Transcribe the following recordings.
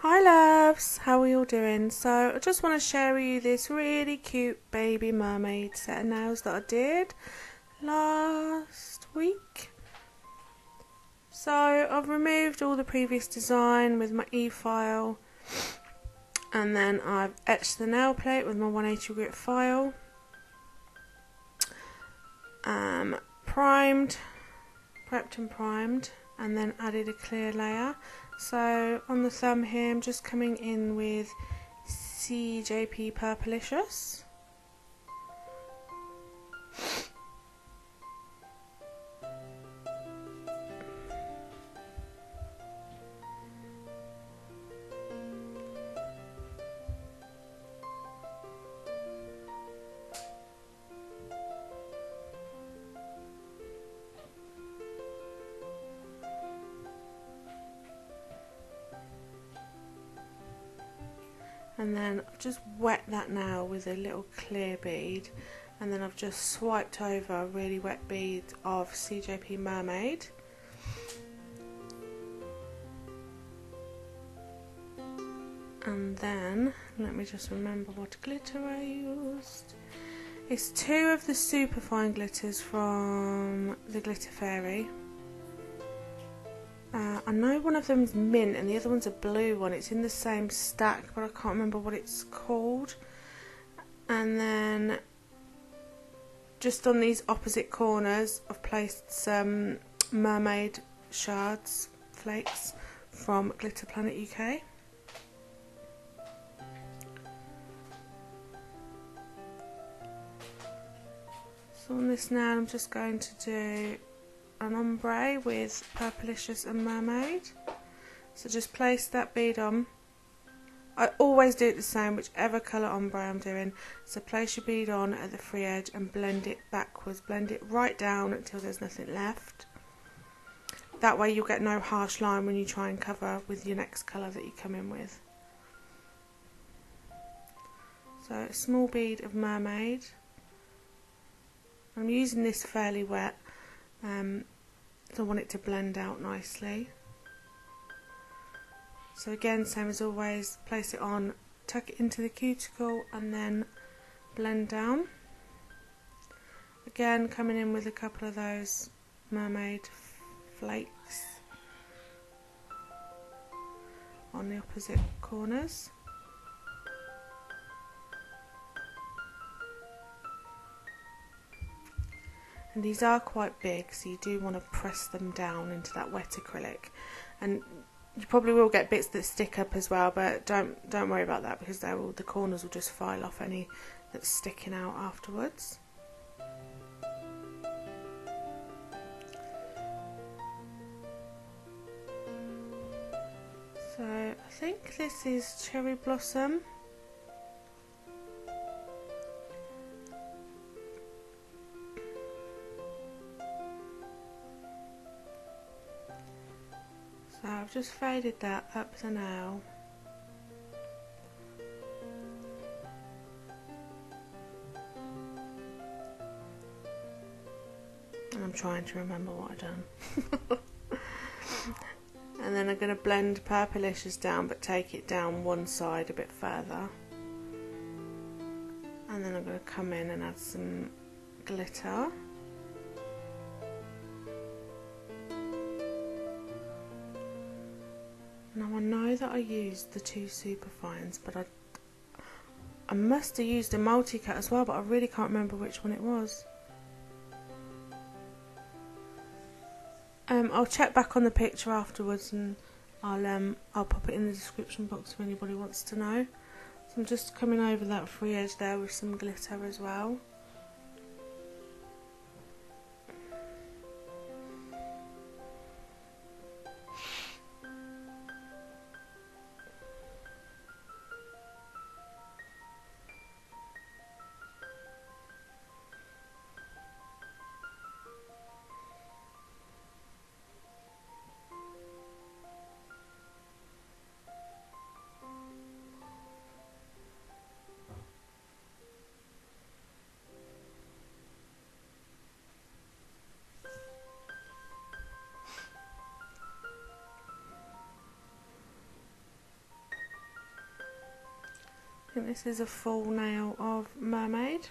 Hi loves, how are you all doing? So I just want to share with you this really cute baby mermaid set of nails that I did last week. So I've removed all the previous design with my e-file, and then I've etched the nail plate with my 180 grit file, prepped and primed, and then added a clear layer. So on the thumb here I'm just coming in with CJP Purpleicious. And then I've just wet that nail with a little clear bead, and then I've just swiped over a really wet bead of CJP Mermaid. And then, let me just remember what glitter I used. It's two of the Superfine glitters from the Glitter Fairy. I know one of them's mint and the other one's a blue one. It's in the same stack, but I can't remember what it's called. And then just on these opposite corners I've placed some Mermaid shards, flakes from Glitter Planet UK. So on this now I'm just going to do an ombre with Purpleicious and Mermaid. So just place that bead on. I always do it the same, whichever colour ombre I'm doing. So place your bead on at the free edge and blend it backwards. Blend it right down until there's nothing left. That way you'll get no harsh line when you try and cover with your next colour that you come in with. So a small bead of Mermaid. I'm using this fairly wet. So I want it to blend out nicely. So again, same as always, place it on, tuck it into the cuticle and then blend down. Again, coming in with a couple of those Mermaid Flakes on the opposite corners. And these are quite big, so you do want to press them down into that wet acrylic. And you probably will get bits that stick up as well, but don't worry about that, because the corners will just file off any that's sticking out afterwards. So I think this is Cherry Blossom. So I've just faded that up the nail. And I'm trying to remember what I've done. And then I'm going to blend Purpleicious down, but take it down one side a bit further. And then I'm going to come in and add some glitter. Now I know that I used the two Superfines, but I must have used a multi-cut as well, but I really can't remember which one it was. I'll check back on the picture afterwards, and I'll pop it in the description box if anybody wants to know. So I'm just coming over that free edge there with some glitter as well. I think this is a full nail of Mermaid.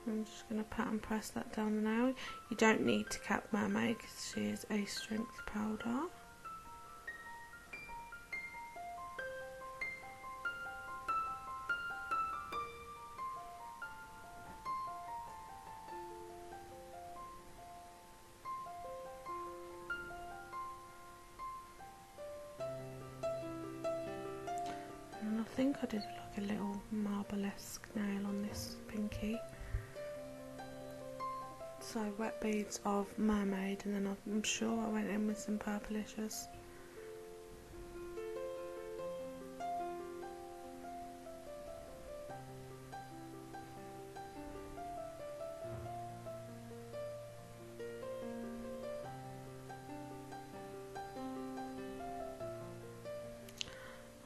I'm just going to pat and press that down the nail. You don't need to cap Mermaid because she is a strength powder. And I think I did like a little marble-esque nail on this pinky. So wet beads of Mermaid, and then I'm sure I went in with some Purpleicious.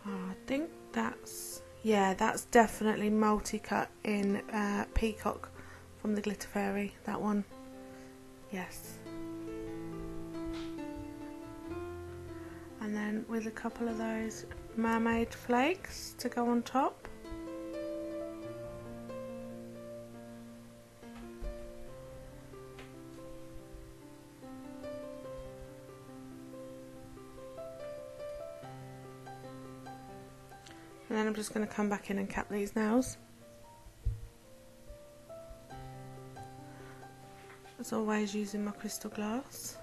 I think that's, yeah, that's definitely multi-cut in Peacock from the Glitter Fairy, that one. Yes. And then with a couple of those Mermaid Flakes to go on top. And then I'm just going to come back in and cap these nails. As always, using my crystal glass.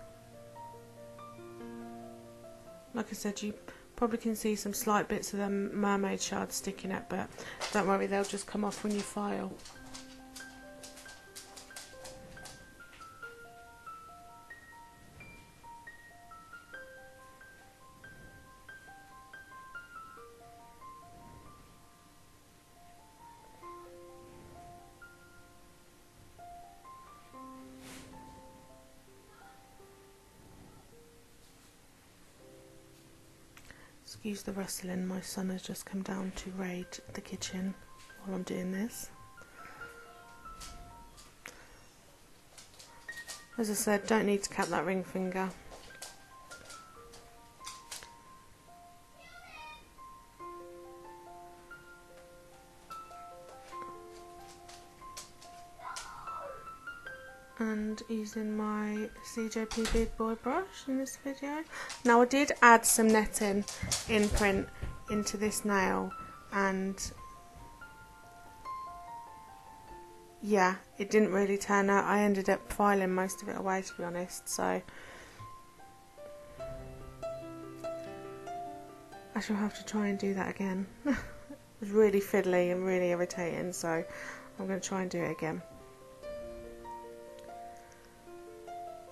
Like I said, you probably can see some slight bits of the mermaid shards sticking out, but don't worry, they'll just come off when you file. Excuse the rustling, my son has just come down to raid the kitchen while I'm doing this. As I said, don't need to cap that ring finger. And using my CJP Big Boy brush in this video. Now I did add some netting in print into this nail, and yeah, it didn't really turn out. I ended up filing most of it away, to be honest, so I shall have to try and do that again. It was really fiddly and really irritating, so I'm going to try and do it again.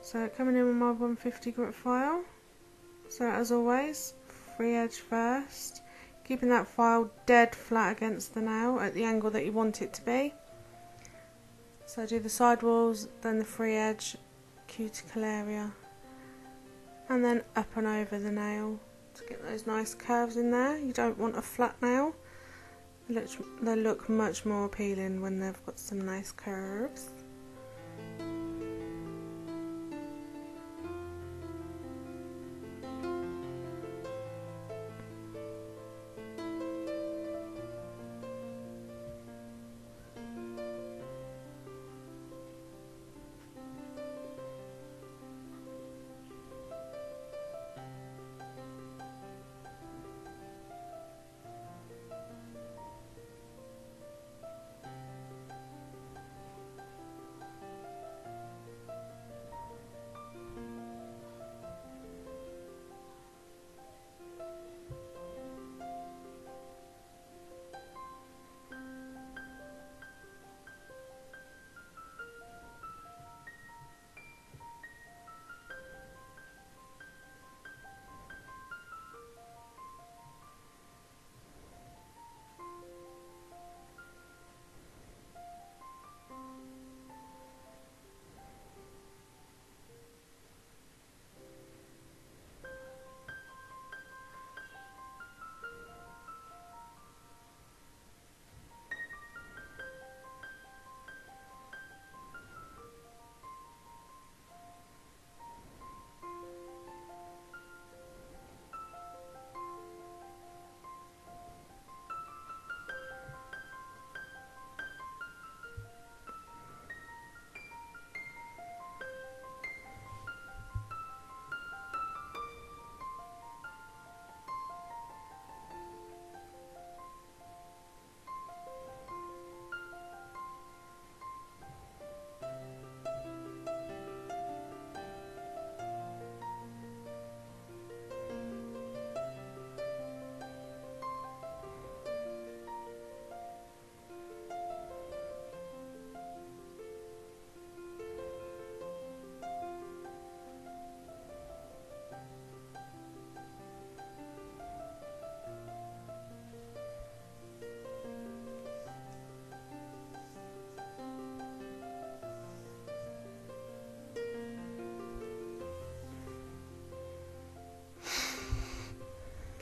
So coming in with my 150 grit file. So as always, free edge first, keeping that file dead flat against the nail at the angle that you want it to be. So I do the side walls, then the free edge, cuticle area, and then up and over the nail to get those nice curves in there. You don't want a flat nail. They look much more appealing when they've got some nice curves.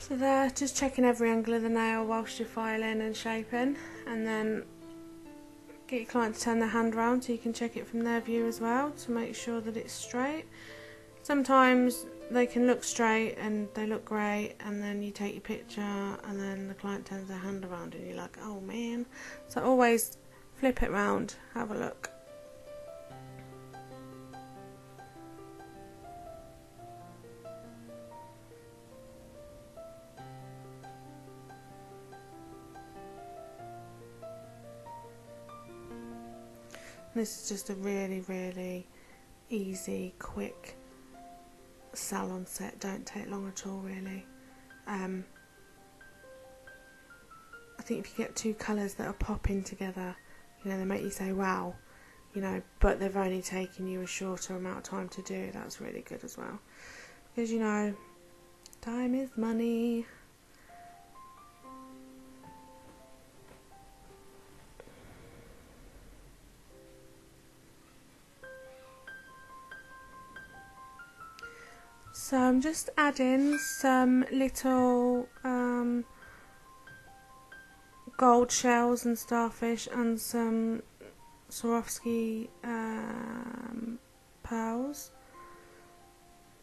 So there, just checking every angle of the nail whilst you're filing and shaping, and then get your client to turn their hand around so you can check it from their view as well to make sure that it's straight. Sometimes they can look straight and they look great, and then you take your picture and then the client turns their hand around and you're like, oh man. So always flip it round, have a look. This is just a really easy, quick salon set. Don't take long at all, really. I think if you get two colours that are popping together, you know, they make you say wow, you know, but they've only taken you a shorter amount of time to do. That's really good as well, because you know, time is money. So I'm just adding some little gold shells and starfish and some Swarovski pearls.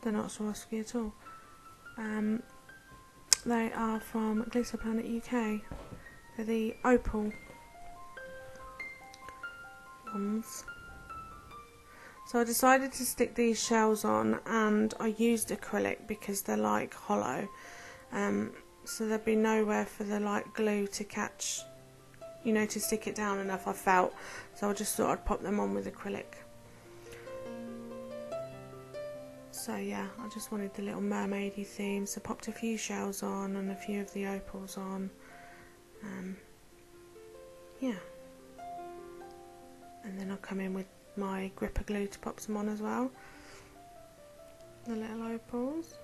They're not Swarovski at all. They are from Glitter Planet UK. They're the Opal ones. So I decided to stick these shells on, and I used acrylic because they're like hollow, so there'd be nowhere for the like glue to catch, you know, to stick it down enough, I felt. So I just thought I'd pop them on with acrylic. So yeah, I just wanted the little mermaidy theme, so popped a few shells on and a few of the opals on. Yeah, and then I'll come in with my gripper glue to pop some on as well, the little opals.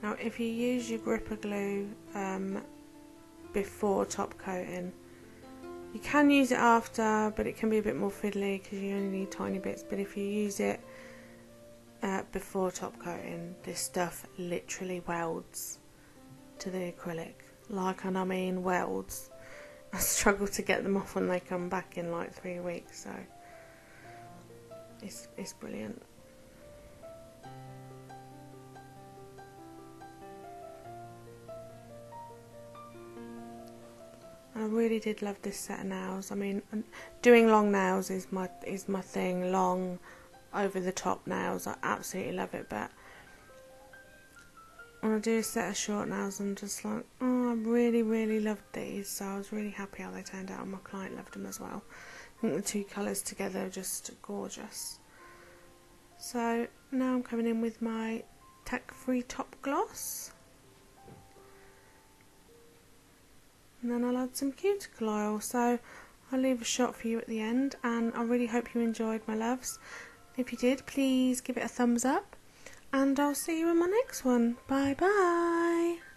Now if you use your gripper glue before top coating, you can use it after, but it can be a bit more fiddly because you only need tiny bits. But if you use it before top coating, this stuff literally welds to the acrylic. Like, and I mean welds. I struggle to get them off when they come back in like 3 weeks, so it's brilliant. I really did love this set of nails. I mean, doing long nails is my thing. Long, over the top nails, I absolutely love it. But when I do a set of short nails, I'm just like, oh, I really loved these. So I was really happy how they turned out, and my client loved them as well. I think the two colours together are just gorgeous. So now I'm coming in with my tack-free top gloss. And then I'll add some cuticle oil, so I'll leave a shot for you at the end, and I really hope you enjoyed, my loves. If you did, please give it a thumbs up, and I'll see you in my next one. Bye bye.